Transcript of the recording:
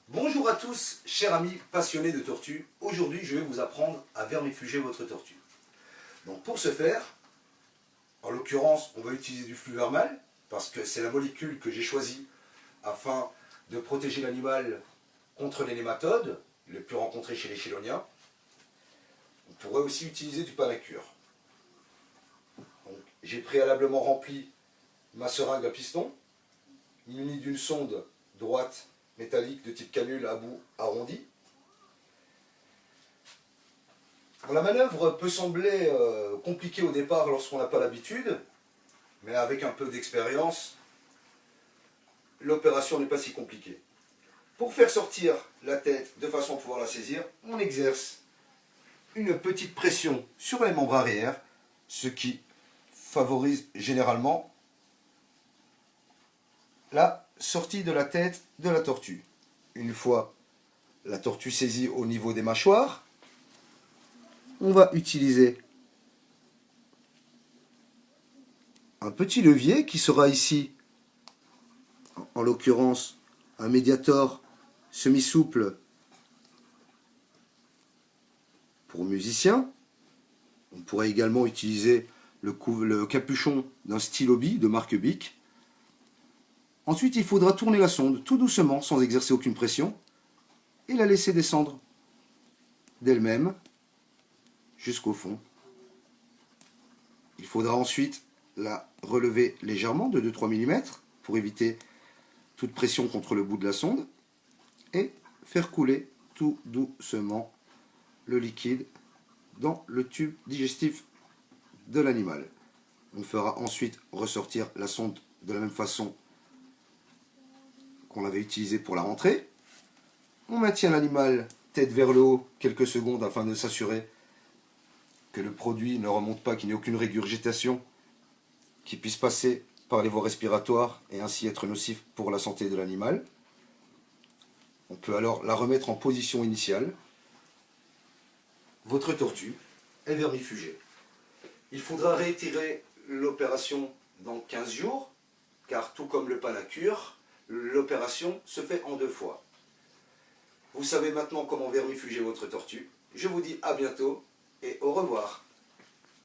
Bonjour à tous, chers amis passionnés de tortues. Aujourd'hui, je vais vous apprendre à vermifuger votre tortue. Donc pour ce faire, en l'occurrence, on va utiliser du fluvermal, parce que c'est la molécule que j'ai choisie afin de protéger l'animal contre les nématodes, les plus rencontrés chez les chéloniens. On pourrait aussi utiliser du panacure. J'ai préalablement rempli ma seringue à piston, munie d'une sonde droite métallique de type canule à bout arrondi. La manœuvre peut sembler compliquée au départ lorsqu'on n'a pas l'habitude, mais avec un peu d'expérience, l'opération n'est pas si compliquée. Pour faire sortir la tête de façon à pouvoir la saisir, on exerce une petite pression sur les membres arrière, ce qui favorise généralement la sortie de la tête de la tortue. Une fois la tortue saisie au niveau des mâchoires, on va utiliser un petit levier qui sera ici, en l'occurrence, un médiator semi-souple pour musicien. On pourrait également utiliser le capuchon d'un stylo Bic de marque Bic. Ensuite, il faudra tourner la sonde tout doucement, sans exercer aucune pression, et la laisser descendre d'elle-même jusqu'au fond. Il faudra ensuite la relever légèrement de 2-3 mm pour éviter toute pression contre le bout de la sonde et faire couler tout doucement le liquide dans le tube digestif de l'animal. On fera ensuite ressortir la sonde de la même façon qu'on l'avait utilisée pour la rentrée. On maintient l'animal tête vers le haut quelques secondes afin de s'assurer que le produit ne remonte pas, qu'il n'y ait aucune régurgitation qui puisse passer par les voies respiratoires et ainsi être nocif pour la santé de l'animal. On peut alors la remettre en position initiale. Votre tortue est vermifugée. Il faudra réitérer l'opération dans 15 jours, car tout comme le panacure, l'opération se fait en 2 fois. Vous savez maintenant comment vermifuger votre tortue. Je vous dis à bientôt et au revoir.